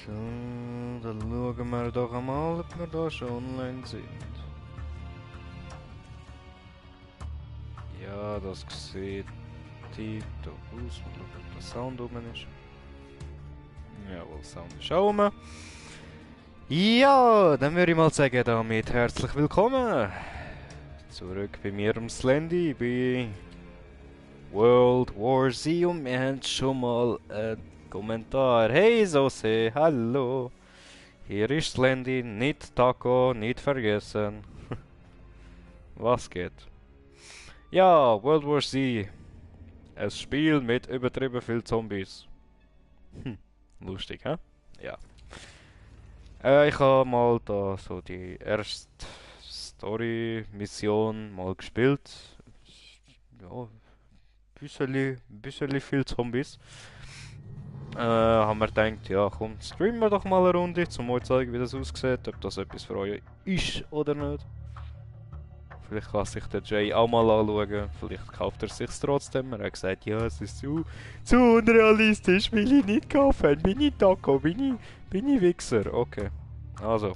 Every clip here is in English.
So, dann schauen wir doch einmal, ob wir da schon online sind. Ja, das sieht tiptop aus. Mal schauen, ob der Sound rum ist. Jawohl, Sound ist auch rum. Ja, dann würde ich mal sagen, damit herzlich willkommen zurück bei mir am Slendy bei World War Z und wir haben schon mal einen Kommentar. Hey Sose, hallo! Hier ist Slendy, nicht Taco, nicht vergessen. Was geht? Ja, World War Z. Ein Spiel mit übertrieben viel Zombies. Lustig, hä? Ja. Ich habe mal da so die erste Story-Mission mal gespielt. Ja, bisschen viel Zombies. Haben wir gedacht, ja komm, streamen wir doch mal eine Runde, um euch zu zeigen, wie das aussieht, ob das etwas für euch ist oder nicht. Vielleicht kann sich der Jay auch mal anschauen, vielleicht kauft er es sich trotzdem. Er hat gesagt, ja, es ist zu unrealistisch, will ich nicht kaufen, bin ich Taco, bin ich Wichser. Okay, also,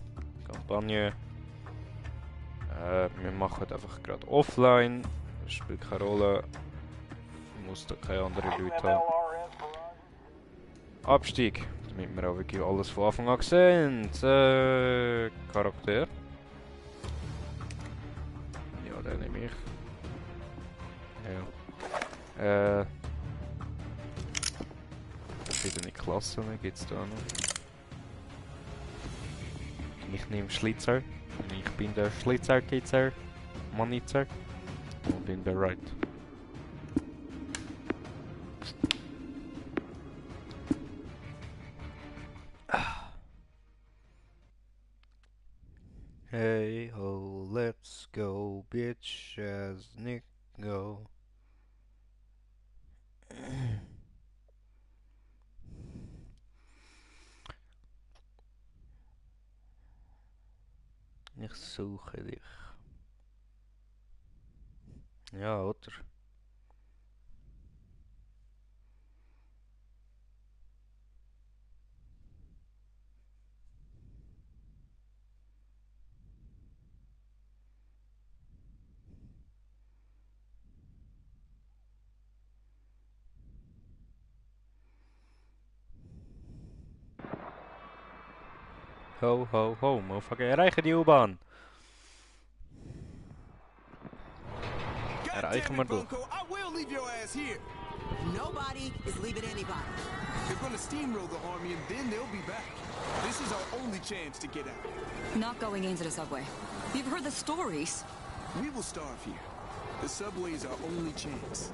Kampagne. Wir machen einfach gerade offline, das spielt keine Rolle, ich muss da keine anderen Leute haben. Abstieg, damit wir auch wirklich alles von Anfang an sehen. Charakter. Ja, den nehme ich. Ja. Verschiedene Klassen gibt es da noch. Ich nehme Schlitzer. Ich bin der Schlitzer-Kitzer, Manitzer und bin bereit. Hey ho, let's go, bitch, as Nick go. Ich suche dich. Ja, oder? Ho ho ho, motherfucker, erreichen die U-Bahn! Erreichen wir doch. I will leave your ass here. Nobody is leaving anybody. They're gonna steamroll the army and then they'll be back. This is our only chance to get out. Not going into the subway. You've heard the stories. We will starve here. The subway is our only chance.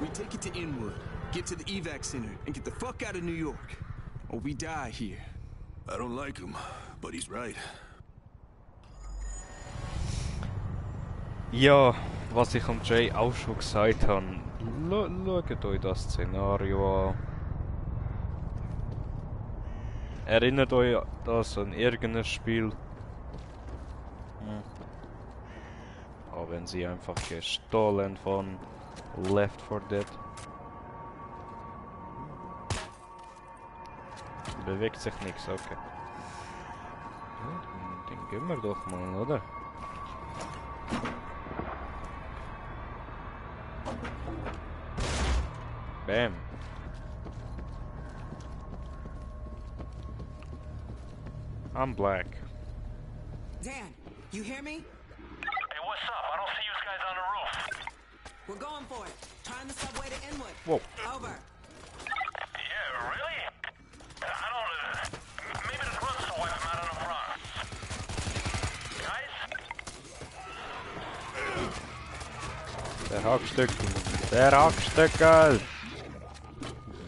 We take it to Inwood, get to the evac center, and get the fuck out of New York. Or we die here. I don't like him, but he's right. Ja, was ich am Jay auch schon gesagt habe, schaut euch das Szenario an. Erinnert euch das an irgendein Spiel? Auch wenn sie einfach gestohlen von Left 4 Dead. Bewegt sich nichts, okay. Ja, den gehen wir doch mal, oder? Bam. I'm black. Dan, you hear me? Hey, what's up? I don't see you guys on the roof. We're going for it. Trying the subway to Inwood. Whoa. Over. Yeah, really? I don't... maybe the grunts will wipe him out on the front. Guys? Der Hackstückel. Der Hackstückel!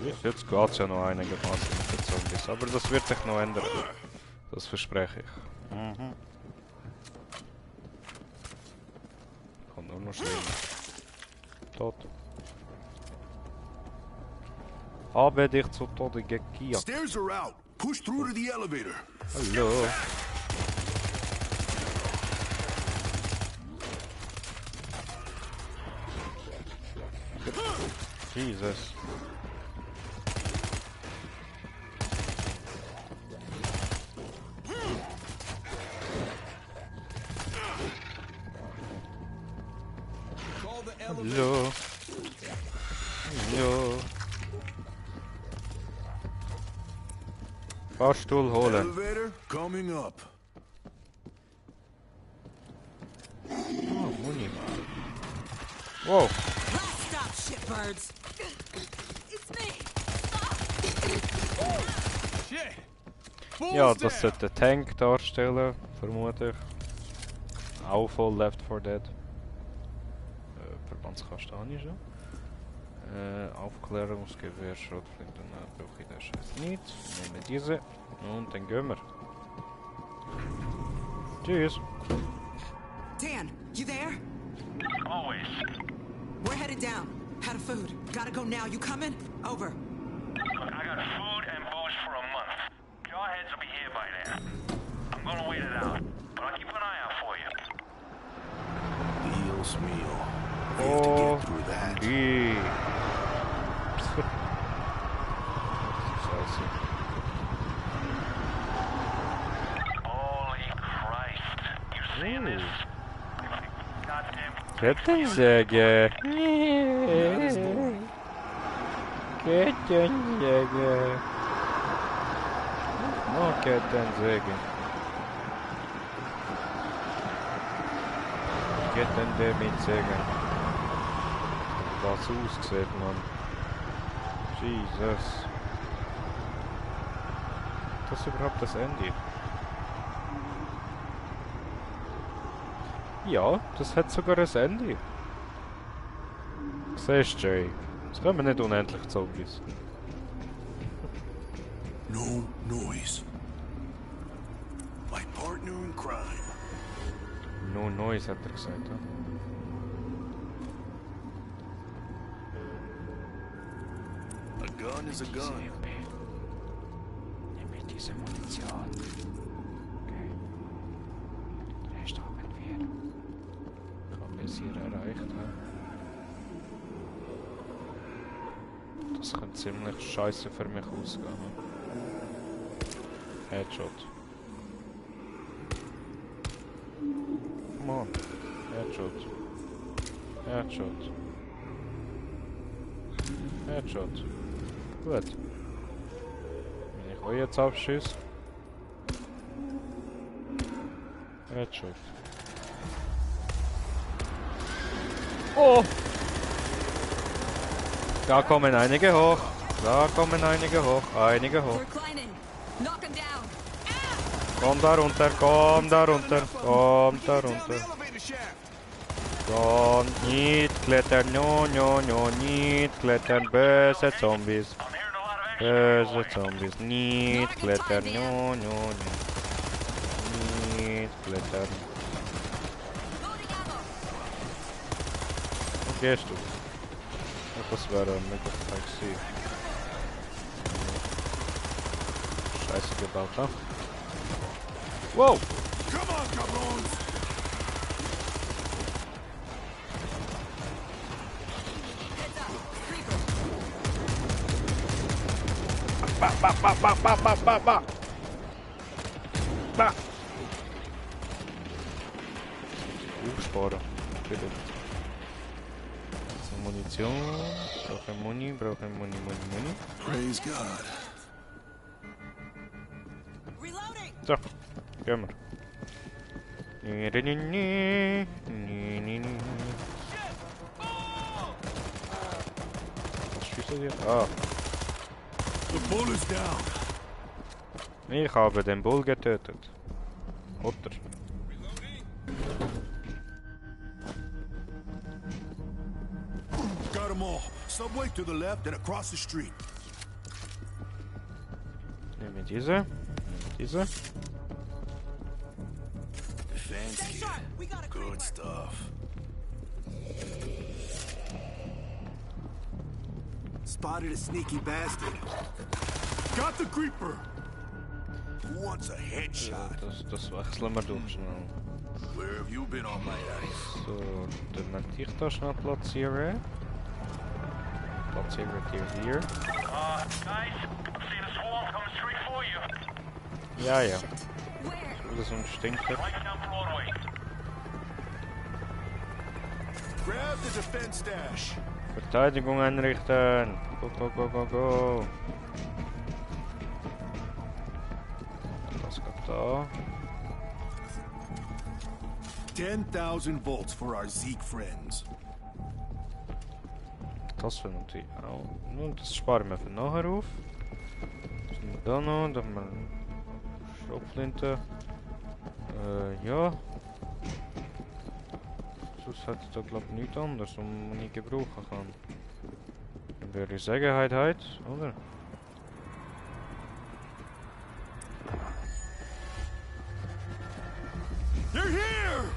Bis jetzt geht's ja noch einigermaßen mit den Zombies, aber das wird sich noch ändern. Das verspreche ich. Kommt nur noch schlimmer. Tot. Habe dich zu Tode gekillt. Stairs are out. Push through to the elevator. Hallo. Jesus. Hallo. Hallo. Fahrstuhl holen. Elevator coming up. Oh, Muni. Wow. Last stop, shitbirds. It's me. Shit! Ja, Fools das down. sollte der Tank darstellen, vermute ich. Auch voll Left 4 Dead. Verbandskastanie schon. Aufklärungsgewehr, Schrotflinten, brauche ich das Scheiß nicht. Nehmen diese und dann gehen wir. Tschüss. Dan, you there? Always. We're headed down. Out of food. Gotta go now. You coming? Over. Look, I got food and booze for a month. Jarheads will be here by then. I'm gonna wait it out, but I'll keep an eye out for you. Dios mío. We have to Oh, get through that. die. Scheiße. Holy Christ. You seeing this? Goddamn. Kettensäge. Kettensäge. Oh, Kettensäge. Ketten der mit Säge. Was ausgesehen, Mann. Jesus. Das ist überhaupt das Ende? Ja, das hat sogar ein Ende. Siehst du, Jay? Es kommen nicht unendlich Zombies. No noise. My partner in crime. No noise, hat er gesagt. Ja? A gun is a gun. Nimm mir diese Munition. Okay. Rest haben wir. Haben wir es hier erreicht, ja? Das könnte ziemlich scheiße für mich ausgehen. Ja? Headshot. Come on. Headshot. Headshot. Headshot. Gut. Wenn ich euch jetzt abschieße. Headshot. Oh! Da kommen einige hoch. Da kommen einige hoch. Einige hoch. We're climbing. Knock him down. Komm da runter, komm da runter, komm da Down the runter. elevator shaft. Komm, nicht klettern, no, no, no, nicht klettern, böse Zombies. I'm hearing a lot of action. Böse Zombies, nicht klettern, no, no, no. Nicht klettern. Loading ammo. Wo gehst du? Ja, das wäre eine Möglichkeit gewesen. Scheiße gebaut, ha? Wow! Come on, cabrones! Heads up. Creeper. Ba, ba, ba, ba, ba, ba, ba, ba. Ba. Aufsparen. Bitte. Also Munition. Brauche Muni. Praise God. Reloading. So, gehen wir. Nee. Was schießt ihr? Ah, The bull is down. ich habe den Bull getötet. Oder? Got them all. Subway to the left and across the street. Nehme diese. Diese. Fancy. Sharp. We got a Good creeper. stuff. Spotted a sneaky bastard. Got the creeper. Who wants a headshot? Das wechseln wir durch schnell. Where have you been all my life? So, dann möchte ich da schnell platzieren. Platzieren wir die hier. Guys, I'm seeing a swarm coming straight for you. Ja. Where? Das ist ein Stinker. Right down Broadway. Grab the defense dash. Verteidigung einrichten. Go, go, go, go, go. Das geht da. 10,000 volts for our Zeke friends. Das wäre natürlich auch. Nun, das sparen wir für nachher auf. Was haben wir da noch? Da haben wir eine Schrotflinte. Ja. Sonst hat es da glaube ich nichts anderes, was man nicht gebrauchen kann. Dann würde ich sagen, heute, oder? They're here!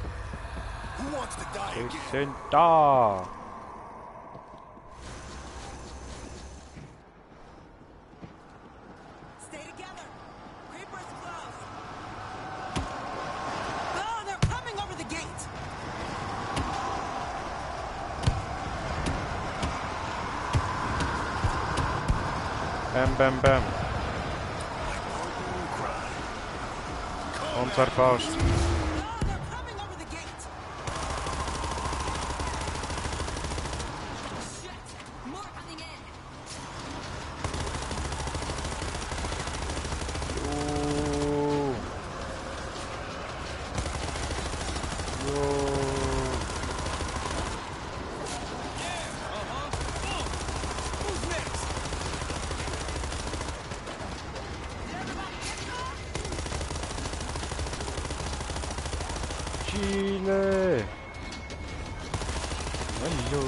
Who wants to die Wir again? sind da! Stay together. Creeper's close. Oh, they're coming over the gate. Bam, bam, bam. Unser Faust. Oh, they're coming over the gate. Shit! More coming in. Ooh. Yo. Who's next? Chile. Hallo.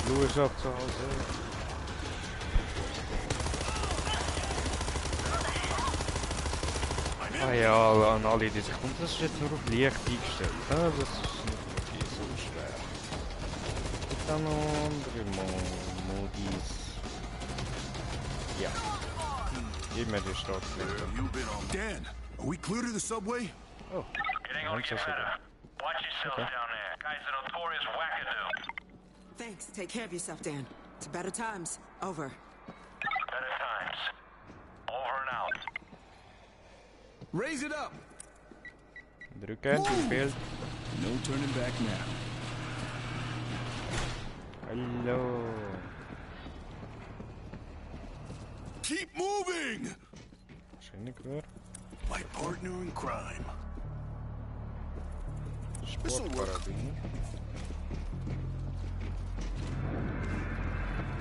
Blue ist auch zu Hause. Ah ja, an alle die sich... Und das ist jetzt nur auf leicht eingestellt. Ah, das ist nicht wirklich so schwer. Gibt da noch andere Modis? Ja. Gib mir die Startflinte. Dan, are we clear to the subway? Oh, It ain't gonna get better. Watch yourselves down there. Guy's a notorious wackadoo. Thanks. Take care of yourself, Dan. To better times. Over. Better times. Over and out. Raise it up. drücken, gespielt. No turning back now. Hallo. Keep moving! Wahrscheinlich wieder. My partner in crime. Sportkarabiner.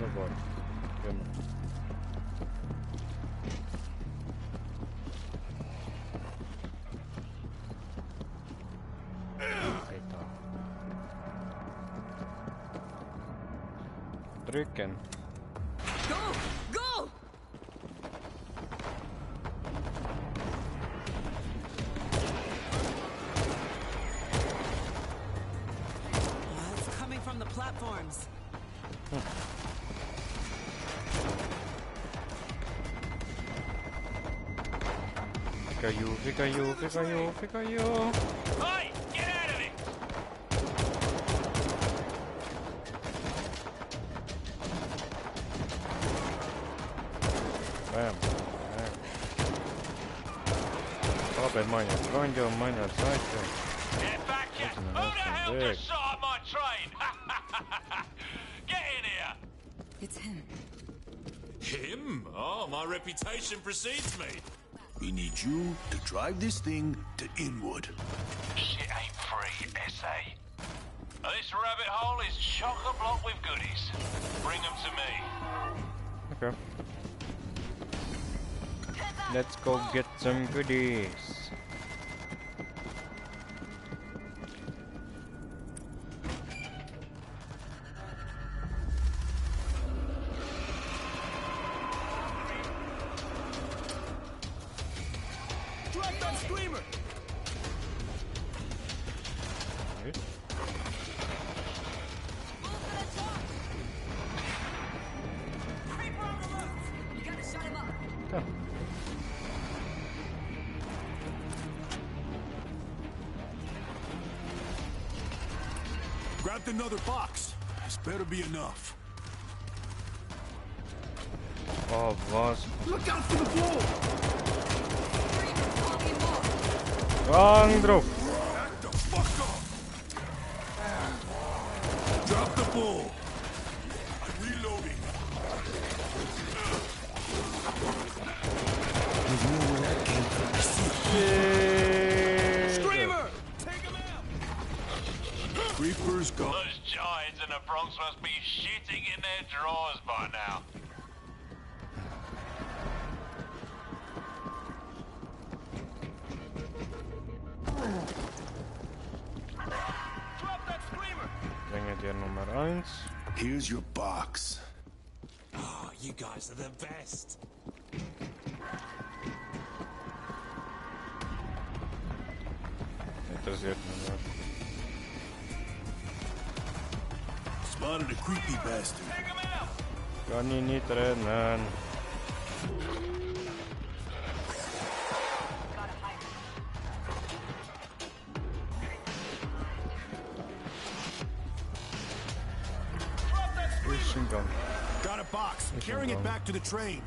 Wunderbar. Genau. Alter. Drücken. Go! Go! It's coming from the platforms. Fica you. Hey, get out of it! Bam. Habe meine Freunde an meiner Seite. Get back here! Listen, Who the hell big. just shot at my train? Get in here! It's him. Him? Oh, my reputation precedes me. We need you to drive this thing to Inwood. Shit ain't free, S.A. This rabbit hole is chock-a-block with goodies. Bring them to me. Okay. Let's go get some goodies. Drop that screamer! Creeper on the roof! You gotta shut him up. Go. Grabbed another box. This better be enough. Oh, was? Look out for the floor! Creeper, talking more. Gang drauf! Back the fuck up! full. I'm reloading. There's more where that came from. Screamer! Take him out! Creepers go. Those giants in the Bronx must be shitting in their drawers by now. Drop that screamer! Ringetier Nummer 1. Here's your box. Oh, you guys are the best. Interessiert mich nicht. Spotted a creepy bastard. Take him out! Kann ich nicht rennen. Ist in Gang. Got a box. I'm carrying it back to the train.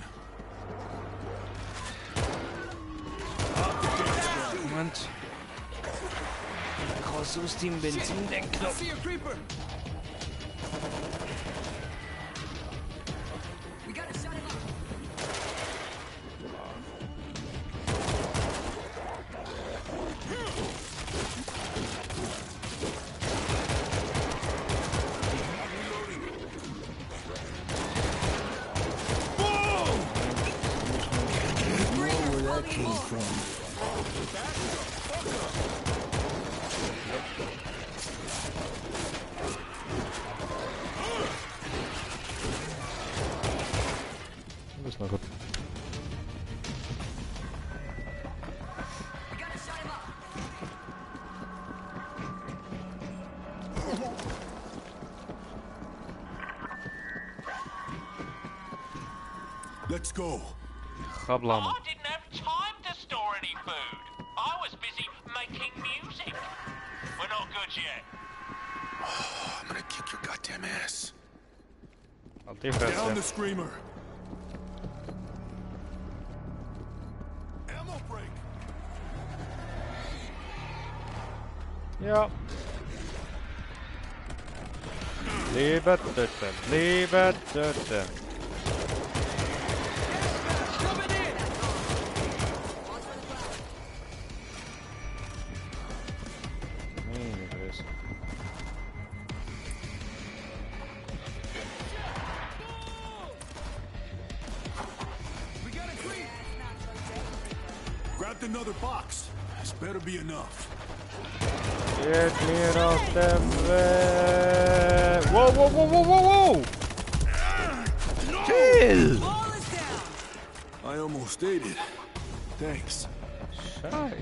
Moment. Ich kann aus dem Benzin den I Knopf. see a creeper. We gotta shut him up. Where that came from. Das ist noch gut. We gotta shut him up. Let's go. Kablam. I didn't have time to store any food. I was busy making music. We're not good yet. I'm gonna kick your goddamn ass. Halt die Down the Fresse. screamer. Ammo break. Ja. Liebe Töte, liebe Töte. Meine Fresse. Grabbed another box. This better be enough. Geht mir aus dem Weg. Wow, wow, wow, wow, wow, wow. Chill. Wall is down. I almost ate it. Thanks. Scheiße.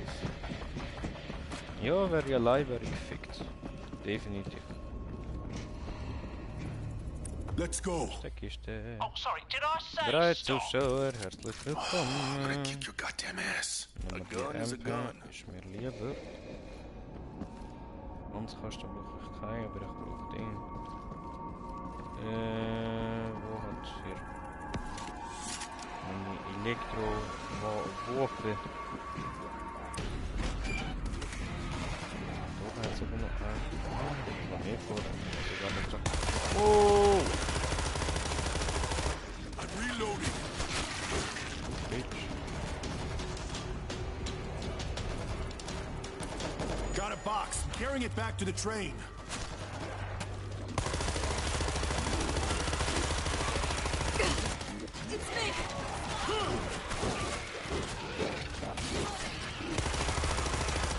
Ja, wäre ja leider gefickt. Definitiv. Let's go. Der Kiste. Oh, sorry, did I say 3 stop? Zuschauer, herzlich I'm gonna willkommen. kick your goddamn ass. A Nummer gun is a MP gun. ist mir lieber. Landskasten brauche ich keinen, aber ich brauche den. Wo hat es hier? Meine Elektro-Waffe. Da hat es aber noch einen. Noch mehr vor. Sogar noch so. Oh! I'm reloading. Bitch. Got a box. I'm carrying it back to the train. It's me.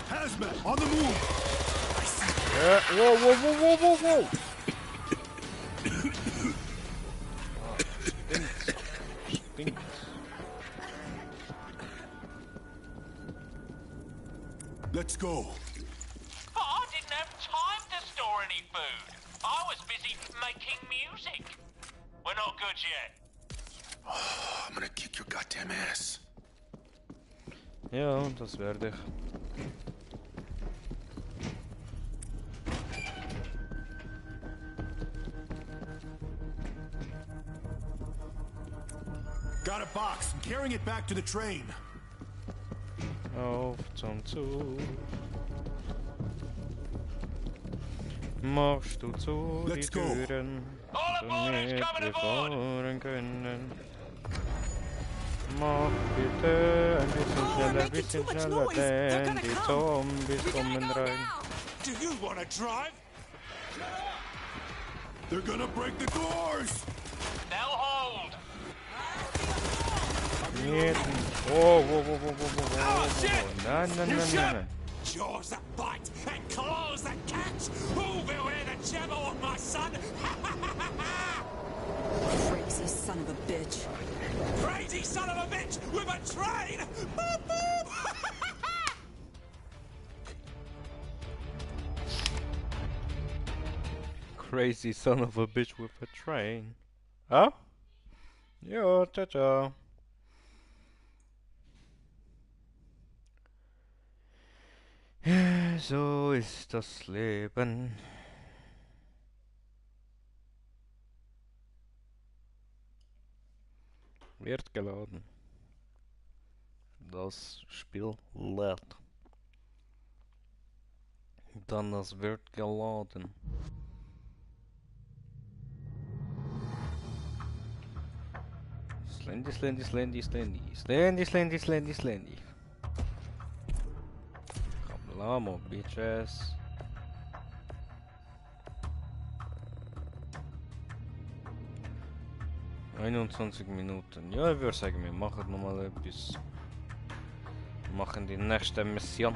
Hazmat, on the move. Whoa, whoa, whoa, whoa, whoa, whoa! Stinkt. Let's go. But I didn't have time to store any food. I was busy making music. We're not good yet. I'm gonna kick your goddamn ass. Ja, das werde ich. Got a box. I'm carrying it back to the train. Auf zum Zug. Machst du zu die Let's go. Türen, All aboard, who's damit coming wir aboard? fahren können? Mach bitte ein bisschen Oh, schneller, making too bisschen much schneller, noise. They're denn gonna die come. Zombies We gotta kommen go rein. now. Do you want to drive? They're gonna break the doors! Now hold! Нет. О, во. Nein, nein, nein, nein. Jaws that bite and claws that catch. Who will wear the jabber on my son? Crazy son of a bitch. Crazy son of a bitch with a train! Boop, boop. Crazy son of a bitch with a train. Ah? Ja, ciao, ciao. So ist das Leben. Wird geladen. Das Spiel lädt. Dann das wird geladen. Slendy. Kablamo, bitches. ...21 Minuten. Ja, ich würde sagen, wir machen nochmal etwas. Wir machen die nächste Mission.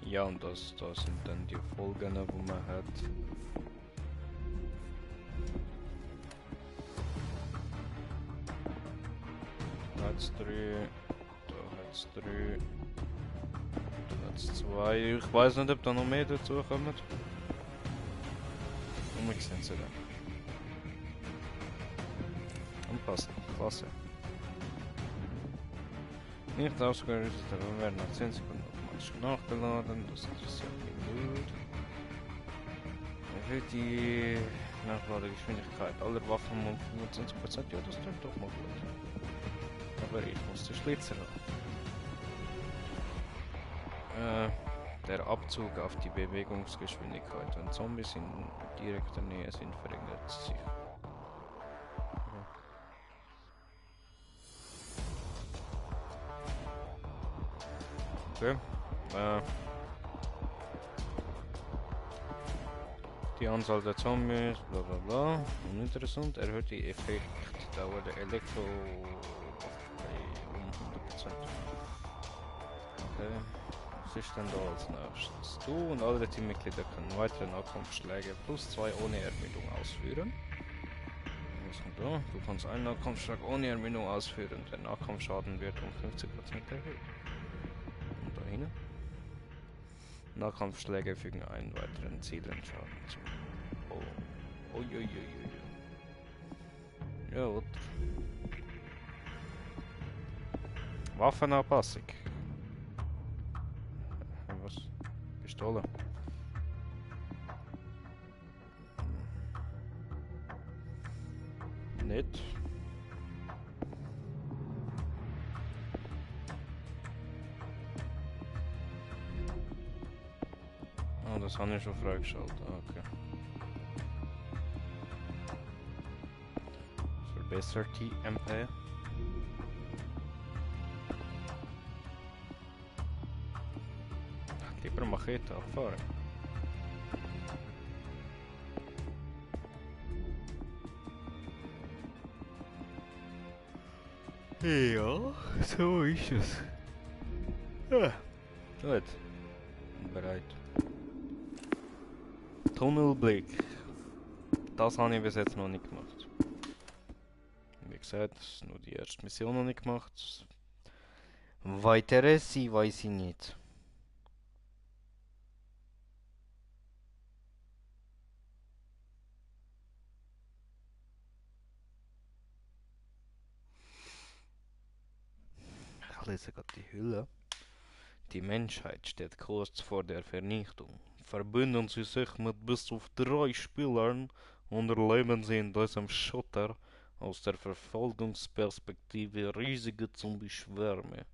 Ja, und das sind dann die Folgen, die man hat. Da hat's 3, da hat's 3, da hat's 2. Ich weiß nicht, ob da noch mehr dazu kommen. Und wir sehen sie dann. Anpassen, klasse. Nicht ausgerüstet, aber werden nach 10 Sekunden automatisch nachgeladen. Das interessiert mich nicht. Erhöht die Nachladegeschwindigkeit aller Waffen um 25%. Ja, das klingt doch mal gut. Aber ich muss den Schlitzer haben. Der Abzug auf die Bewegungsgeschwindigkeit. Wenn Zombies in direkter Nähe sind, verringert sich. Okay. Die Anzahl der Zombies, bla bla bla. Uninteressant. Erhöht die Effektdauer der Elektro um 100%. Okay. Was ist denn da als nächstes? Du und alle Teammitglieder können weitere Nahkampfschläge plus 2 ohne Ermüdung ausführen. Was kommt da? Du kannst einen Nahkampfschlag ohne Ermüdung ausführen. Der Nahkampfschaden wird um 50% erhöht. Und da hinten? Nahkampfschläge fügen einen weiteren Zielen Schaden zu. Oh. Uiuiuiui. Ja, oder? Waffenanpassung. Was? Pistole. Nicht. Oh, das habe ich schon freigeschaltet. Okay. Verbessert die MP. Lieber Machete abfahren. Ja, so ist es. Ja, gut. Bereit. Tunnelblick. Das habe ich bis jetzt noch nicht gemacht. Wie gesagt, das ist nur die erste Mission noch nicht gemacht. Weiteres, weiß ich nicht. Ich lese gerade die Hülle. Die Menschheit steht kurz vor der Vernichtung. Verbünden Sie sich mit bis zu 3 Spielern und erleben Sie in diesem Schotter aus der Verfolgungsperspektive riesige Zombie-Schwärme.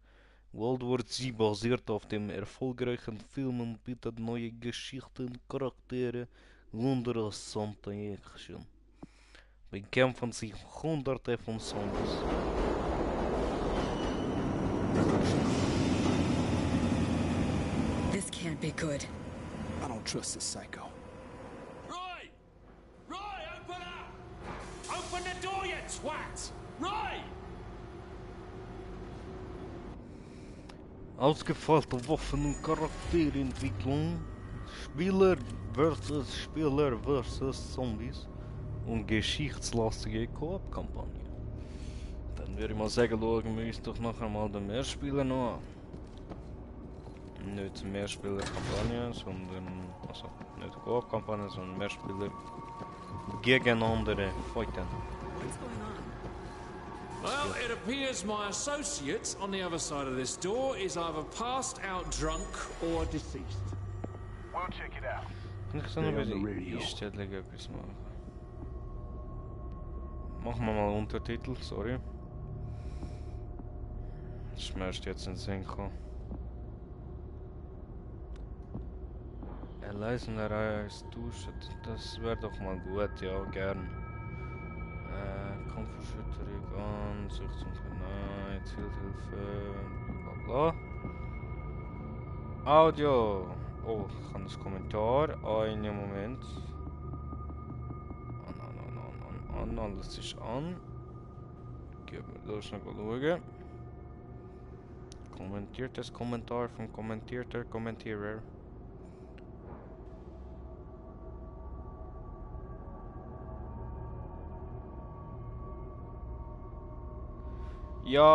World War Z basiert auf dem erfolgreichen Film und bietet neue Geschichten, Charaktere und rasante Action. Bekämpfen sich Hunderte von Zombies. This can't be good. I don't trust this psycho. Roy! Roy, open up! Open the door, you twat! Roy! Ausgefeilte Waffen- und Charakterentwicklung, Spieler versus Zombies und geschichtslastige Koop-Kampagne. Dann würde ich mal sagen, schauen wir uns doch nachher mal den Mehrspieler noch an. Nicht Mehrspieler-Kampagne, sondern, also nicht Koop-Kampagne, sondern Mehrspieler gegeneinander fighten. What's going on? Well, it appears my associate on the other side of this door is either passed out drunk or deceased. We'll check it out. Ich soll noch ein bisschen Einstellungen etwas machen. Machen wir mal Untertitel, sorry. Das ist mir erst jetzt in den Sinn gekommen. Leisen der Reihe ist duschen, das wäre doch mal gut, ja, gern. Kampfverschütterung an, Sucht zum Nein, Zielhilfe, bla bla. Audio! Oh, ich habe das Kommentar. Einen Moment. An, alles ist an. Gehen wir da schnell schauen. Kommentiertes Kommentar vom kommentierter Kommentierer.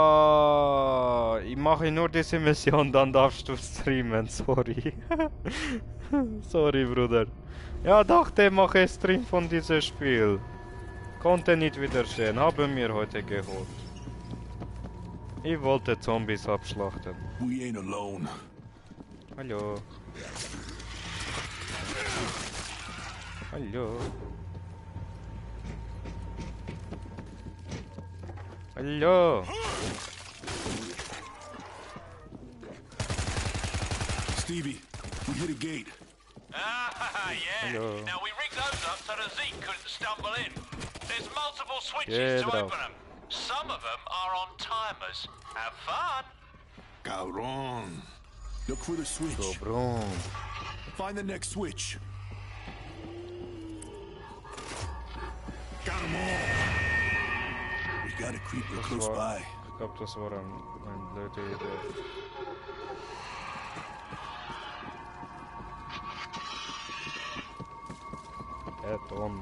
Ja, ich mache nur diese Mission, dann darfst du streamen, sorry. Sorry, Bruder. Ja, dachte, mache ich Stream von diesem Spiel. Konnte nicht widerstehen, haben mir heute geholt. Ich wollte Zombies abschlachten. We ain't alone. Hallo. Hallo. Hallo. Stevie, we hit a gate. Ah, yeah. Hello. Now we rigged those up so that Zeke couldn't stumble in. There's multiple switches Yeah, to bro. open them. Some of them are on timers. Have fun. Cabron. Look for the switch. Dobron. Find the next switch. Got them all. We got a creeper close by. Ich glaube, das war eine blöde Idee. Mann.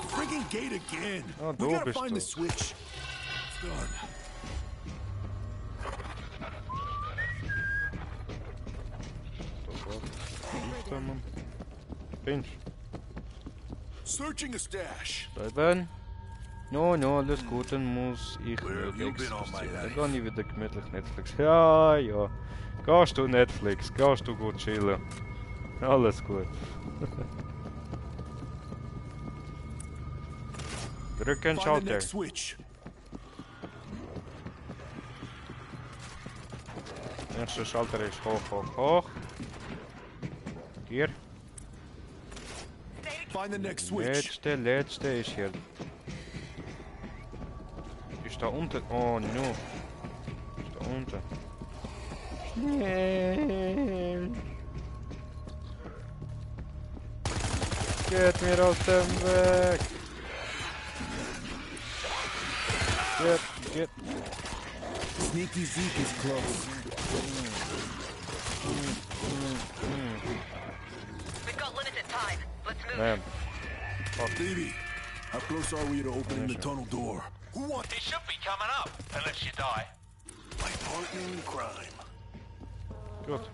Friggin' gate again. Oh, We du gotta bist find du. the switch. It's done. Mann. Pinch. Searching a stash. Bleiben. No, alles gut, dann muss ich Where have you been all my Dann life? gehe ich wieder gemütlich Netflix. Ja, ja. Gehst du Netflix, gehst du gut chillen. Alles gut. Drücken Find the Schalter. next switch. Erster Schalter ist hoch. Hier. Find the next switch. Letzte ist hier. Ist da unten? Oh no. Ist da unten. Schnell. Geht mir aus dem Weg. Geht. Sneaky Zeke is close. We've got limited time. Let's move. Man. Stevie, how close are we to opening the tunnel door? Who wants It should be coming up, unless you die. my partner in crime? Gut.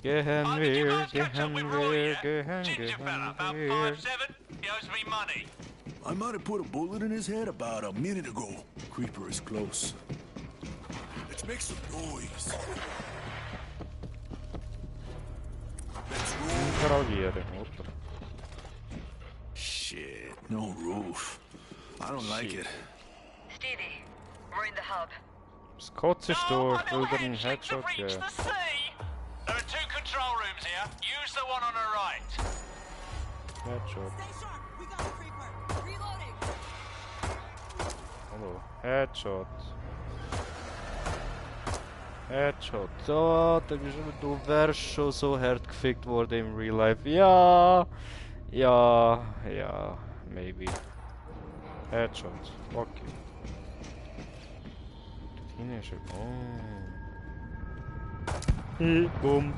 Gehen Oh, did you wir, guys catch up with Roy yet? gehen Ginger fella, about wir. 5'7". He owes me money. I might have put a bullet in his head about a minute ago. Creeper is close. Let's make some noise. Let's roll. Interagieren, oder? Shit, no roof. I don't like it. Stevie, we're in the hub. Scottish door, on the Wilder ledge, to headshot, reach yeah. the sea. There are 2 control rooms here. Use the one on the right. Headshot. Stay sharp. We got the creeper. Reloading. Hallo. Headshot. Headshot. So, du wärst schon so hart gefickt worden im Real Life. Ja. Ja. Ja. Maybe. Headshot. Okay. Dort hinten ist er. Oh. Boom.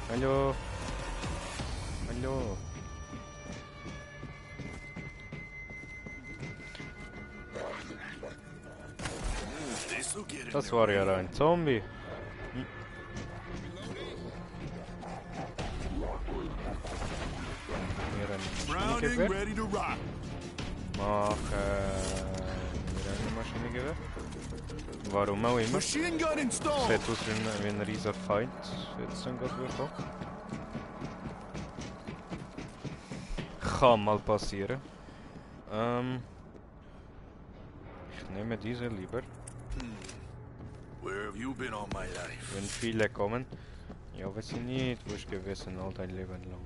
Hallo. Hallo. This'll get it. Das war ja ein Zombie. Hier ein Browning, Maschinengewehr. ready to rock. Mach hier ein Maschinengewehr. Warum auch immer. Machine gun installed. Sieht aus wie ein riesiger Feind. Jetzt dann gerade wieder. Kann mal passieren. Ich nehme diese lieber, Where have you been all my life? wenn viele kommen. Ja, weiß ich nicht, wo ich gewesen all dein Leben lang.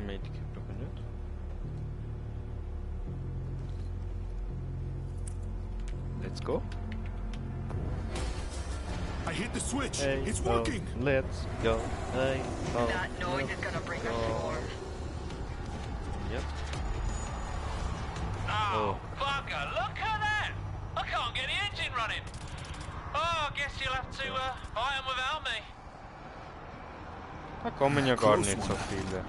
Medikit brauche ich nicht. Let's go. I hit the switch. Hey, It's oh, working. let's go. Hey, oh, That noise is gonna bring us more. Yep. Oh, bugger, look at that! I can't get the engine running. Oh, I guess you'll have to buy them without me. Da kommen ja gar nicht so viele.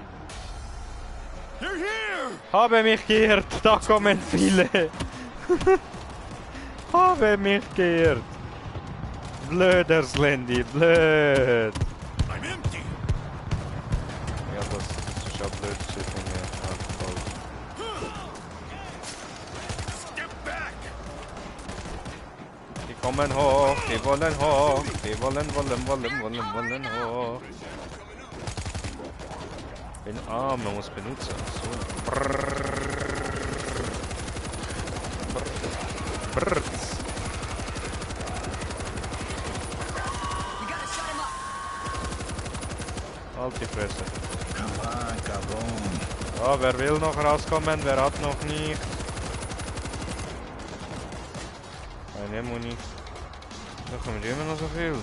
They're here. Habe mich geirrt, da kommen viele. Habe mich geirrt. Blöder Slendy, blöd. I'm empty. Ja, das ist ja blöd von mir. Step back. Die kommen hoch, die wollen hoch, die wollen hoch. Man muss benutzen. So. Brrrr. We gotta shut him up. Halt die Fresse. Come on, cabrón. Ja, wer will noch rauskommen, wer hat noch nicht? Keine Muni. Da kommen immer noch so viel.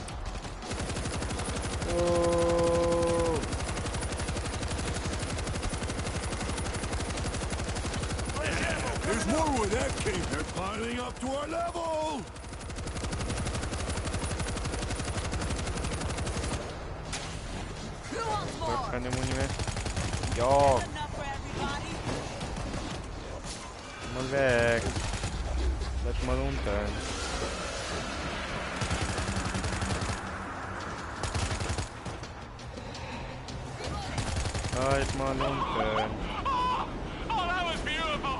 Oh. There's more where that came. They're piling up to our level. Who wants Da more? keine Muni mehr. Ja, Enough for everybody. mal weg. Bleib mal unten. Bleib mal unten. Oh, that was beautiful!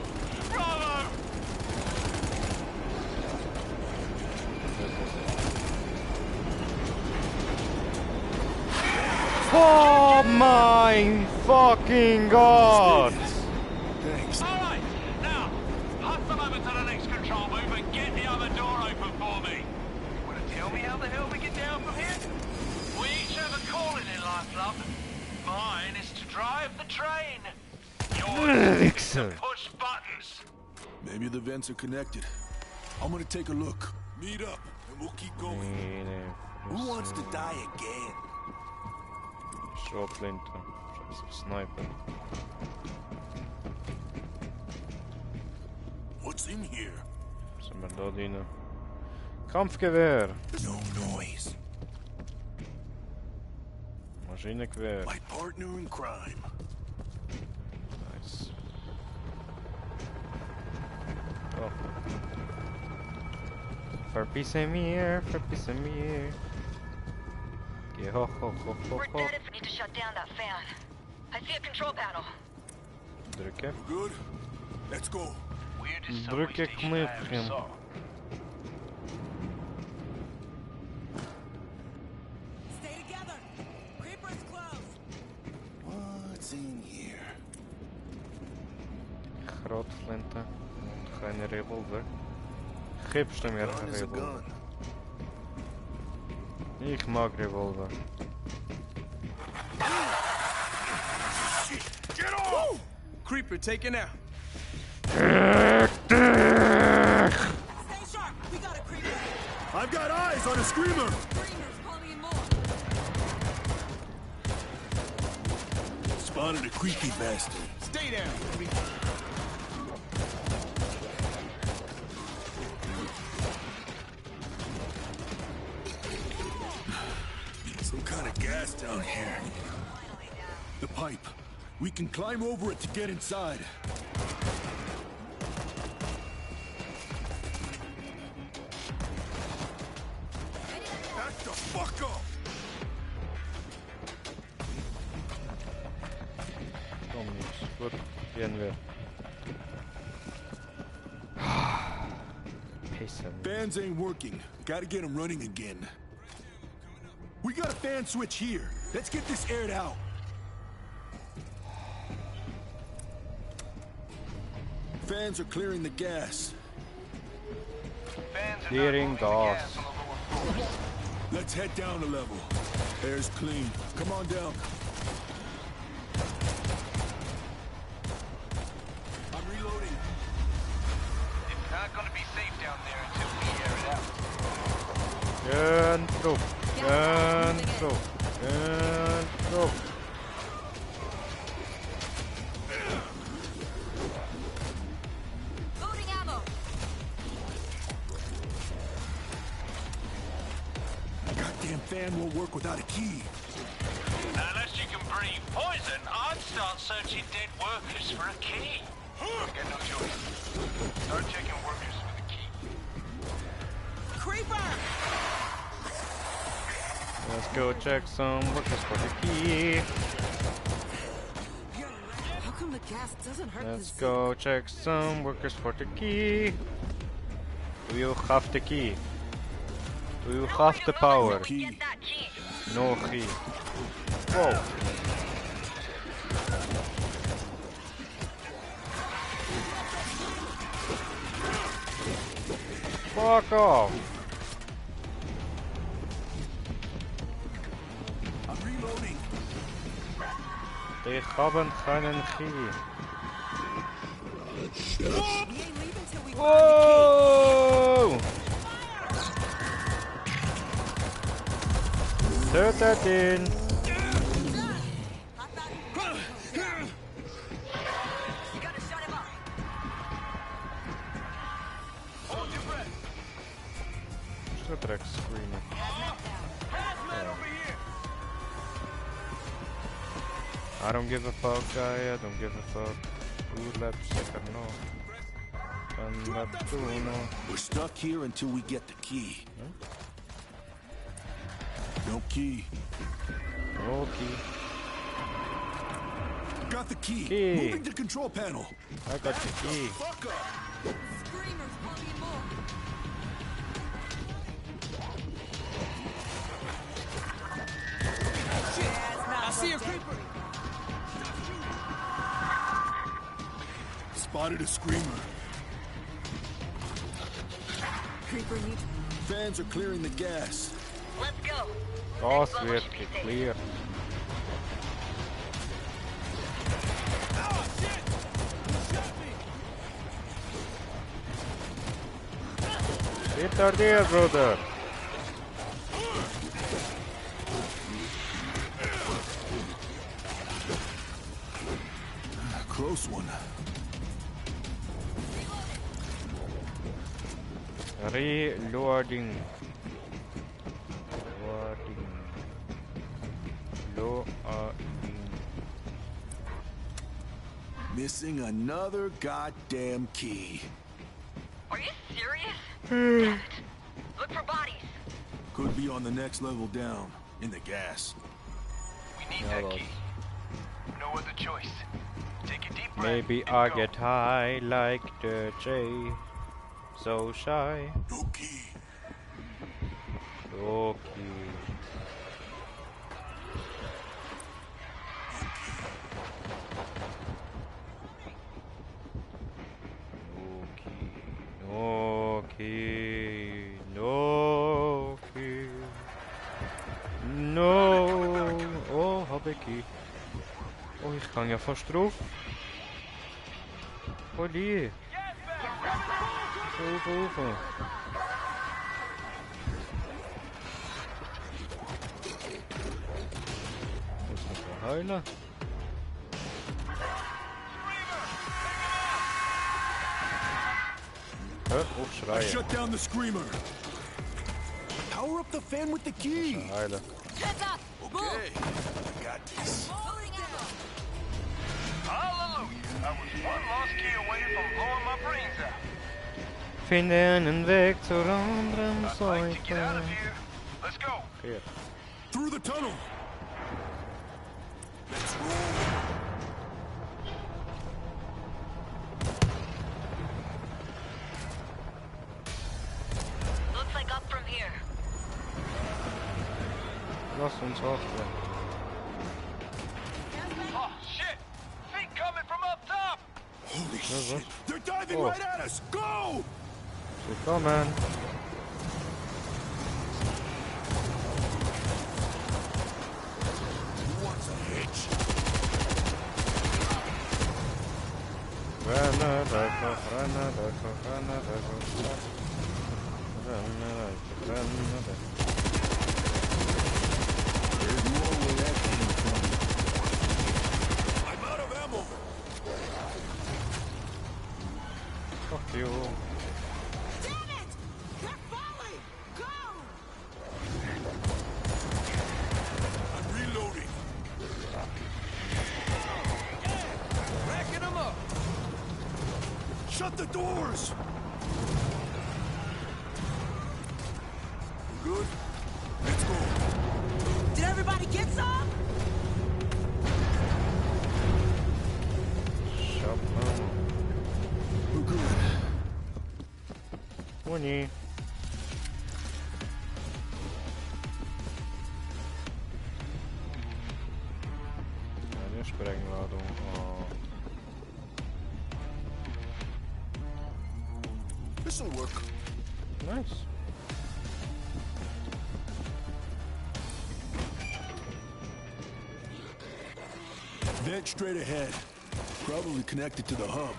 Bravo! Oh mein fucking God! Thanks. Alright, now, hustle over to the next control booth and get the other door open for me. Wanna tell me how the hell we get down from here? We each have a calling in life, love. Mine is to drive the train. Yours is to push buttons. Maybe the vents are connected. I'm gonna take a look. Meet up, and we'll keep going. Who wants to die again? Schrotflinte. Scheiß Sniper. What's in here? Sind wir da drin? Kampfgewehr. No noise. Maschinengewehr. My partner in crime. Nice. Oh. Verpisse mir, verpisse mir. Geh hoch, hoch, hoch, hoch, We're hoch. dead if we need to shut down that fan. I see a control panel. Drücke. Good? Let's go. Weirdest Druk subway ik station me I op ever hem. saw. Stay together. Creeper's close. What's in here? Grootflinten. Geen revolver. Gibst du mir Gun een is a revolver? gun. Ik mag revolver. Get off! Creeper taken out. Stay sharp. We got a creeper. I've got eyes on a screamer! Screamers, probably more. Spotted a creepy bastard. Stay down. Some kind of gas down here. The pipe. We can climb over it to get inside. Back the fuck up! Kom niks. Goed. Bien weer. Pissen. Fans ain't working. Gotta get them running again. We got a fan switch here. Let's get this aired out. Fans are clearing the gas. Fans are Clearing not moving the gas. gas on the lower floor. Let's head down a level. Air's clean. Come on down. I'm reloading. It's not gonna be safe down there until we air it out. Dentro. Dentro. Dentro. Loading ammo. Goddamn fan won't work without a key. Unless you can breathe poison, I'd start searching dead workers for a key. Got no choice. Start checking workers for the key. Creeper! Let's go check some workers for the key. How come the gas doesn't hurt Let's this? go check some workers for the key. Do you have the key? Do you have the power? Key. No key. Whoa. Fuck off. I'm reloading. They haven't keinen key. We ain't leaving till we find Whoa! Throw that in. the key. You gotta shut him up. Hold your breath. Что трек screaming? Hazmat over here. I don't give a fuck, guy. I don't give a fuck. Who left second? No. And left two, no. We're stuck here until we get the key. No key. Okay. Got the key. Key. Moving to control panel. I got the key. Fuck up. Screamers, probably more. I see a creeper. Spotted a screamer. Creeper need. Fans are clearing the gas. Let's go. Gas wird geklärt. Oh, shit! You shot me! Hinter dir, Bruder. Close one. Reloading. Loading. Loading. Missing another goddamn key. Are you serious? Damn it. Look for bodies. Could be on the next level down, in the gas. We need that key. No other choice. Take a deep breath. Maybe and I go. get high like the J. So shy. No key. Okay. No key. No key. No. Oh, hab ich Key. Oh, ich kann ja fast drauf. Oh, die. Rauf. Muss noch mal heilen. Hör auf schreien. Shut down the screamer. Power up the fan with the key. Heilen. Heads up! Okay, I got this. Hallelujah. I was one lost key away from blowing my brains out. Finden en Weg zur anderen I'd like to get out Seite. of here. Let's go. Hier. Through the tunnel. Let's roll. Looks like up from here. Lass uns hochgehen. Oh, shit. Feet coming from up top. Holy was? shit. They're diving Oh. right at us. Go! Willkommen. Who wants a hitch? Renne weiter, renne weiter, renne weiter. Renne weiter, renne weiter. There's more where that came from. I'm out of ammo. Fuck you. Damn it! They're falling! Go! I'm reloading. Racking them up. Shut the doors. Good. Let's go. Did everybody get some? Shopman. We're good. Muni. Eine Sprengladung. Oh. This'll work. Nice. Vent straight ahead. Probably connected to the hub.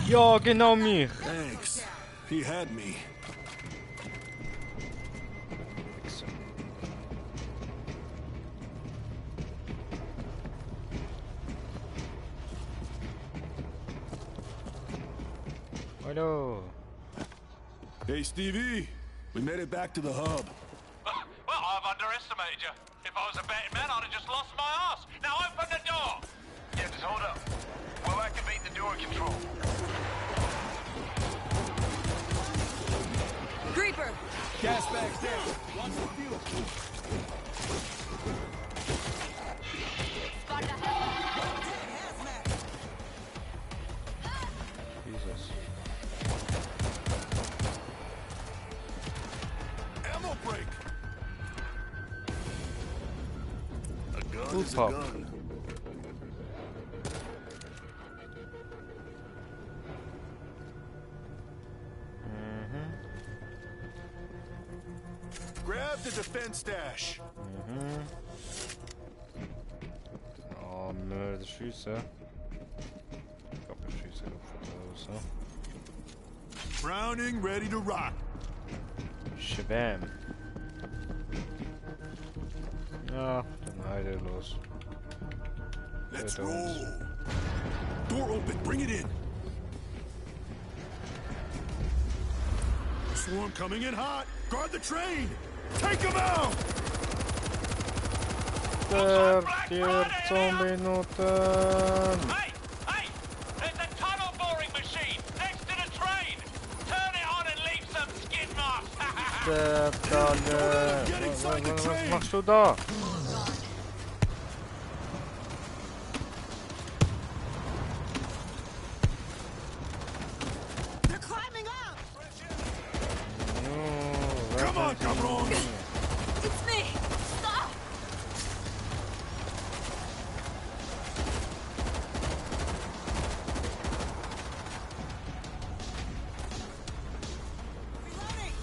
Ja, genau mich. Thanks. He had me. Hallo. Hey, Stevie. We made it back to the hub. Well, I've underestimated you. If I was a betting man, I'd have just lost my ass. Now open the door. Yeah, just hold up. We'll activate the door control. Creeper! Gas bags down. Watch the fuel. Jesus. Ammo break. A gun is a Pop. gun. Grab the defense stash. Ja, med skjuter. Kapper skjuter opp for det også. Browning ready to rock. Shabam. Ja, den här är los. Let's roll. Door open. Bring it in. Swarm coming in hot. Guard the train. Take him out. 40 minuten. Hey! Hey! There's a tunnel boring machine next to the train. Turn it on and leave some skid marks. Was machst du da? They're climbing up! Come on, cabrón! It's me! Stop! Reloading!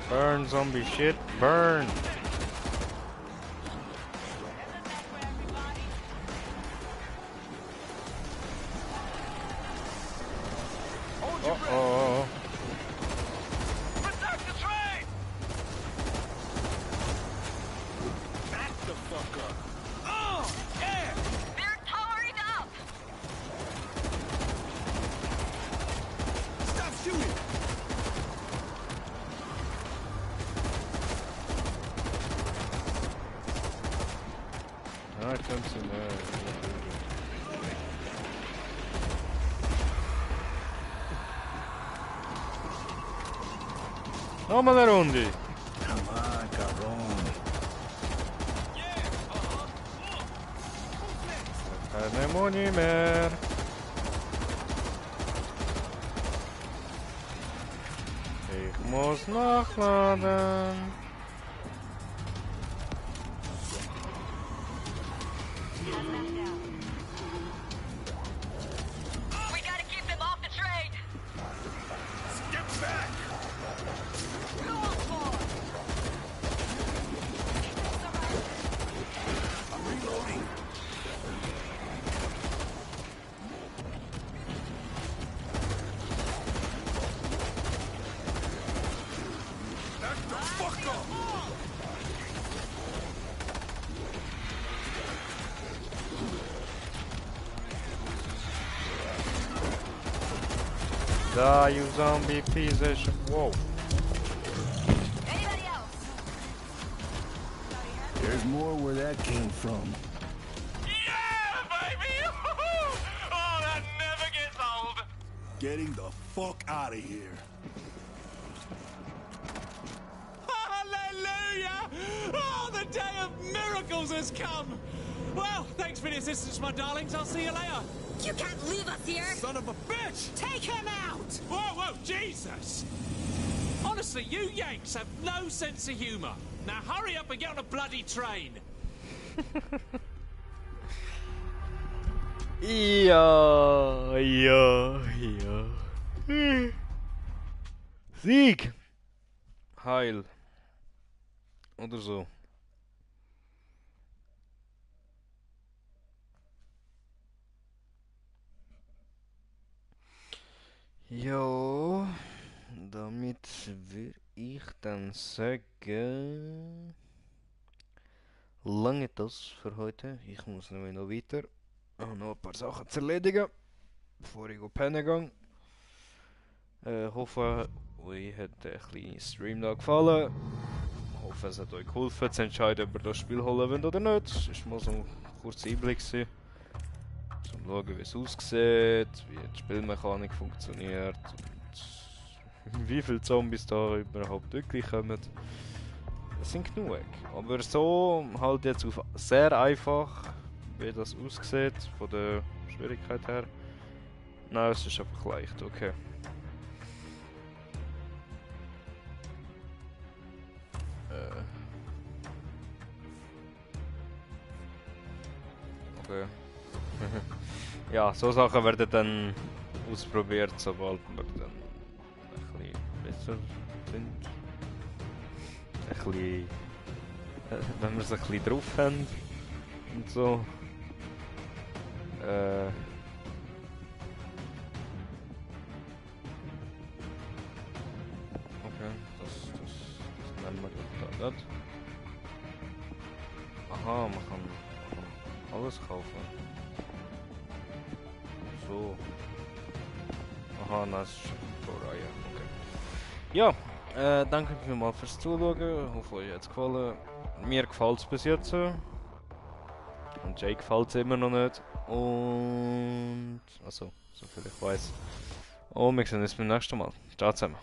Burn, zombie shit, burn! Uh-oh. Protect the train! Back the fuck up! Oh, yeah! They're towering up! Stop shooting! Alright, come to me. No me la rundi. Come on, cabrón. Tenemos ni mer. Ich muss nachladen. We gotta keep them off the train! Get back! I'm reloading. Back the fuck up! Die, you zombie piece of shit. Whoa. Anybody else? There's more where that came from. Yeah, baby! Oh, that never gets old! Getting the fuck out of here. Hallelujah! Oh, the day of miracles has come! Well, thanks for the assistance, my darlings. I'll see you later. You can't leave us here! Son of a bitch! Take him out! Whoa, Jesus! Honestly, you Yanks have no sense of humour. Now hurry up and get on a bloody train. Ja. Sieg! Heil. Oder so. Jo, damit würde ich dann sagen, lange das für heute. Ich muss nämlich noch weiter. Noch ein paar Sachen zu erledigen, bevor ich pennen gehe. Hoffe, euch hat der kleine Stream da gefallen. Hoffe, es hat euch geholfen zu entscheiden, ob ihr das Spiel holen wollt oder nicht. Das war mal so ein kurzer Einblick, zum schauen, wie es aussieht, wie die Spielmechanik funktioniert und wie viele Zombies da überhaupt wirklich kommen. Es sind genug. Aber so halt jetzt auf sehr einfach, wie das aussieht, von der Schwierigkeit her. Nein, es ist einfach leicht, okay. Okay. Ja, so Sachen werden dann ausprobiert, sobald wir dann ein bisschen besser sind. Ein bisschen, wenn wir es ein bisschen drauf haben und so. Okay, das nennen wir da nicht. Aha, man kann alles kaufen. So. Aha, das ist vorbei, ja. Okay. Ja, danke vielmals fürs Zuschauen. Ich hoffe, euch hat es gefallen. Mir gefällt es bis jetzt. Und Jake fällt es immer noch nicht. Und... Also, so viel ich weiß. Und wir sehen uns beim nächsten Mal. Ciao zusammen.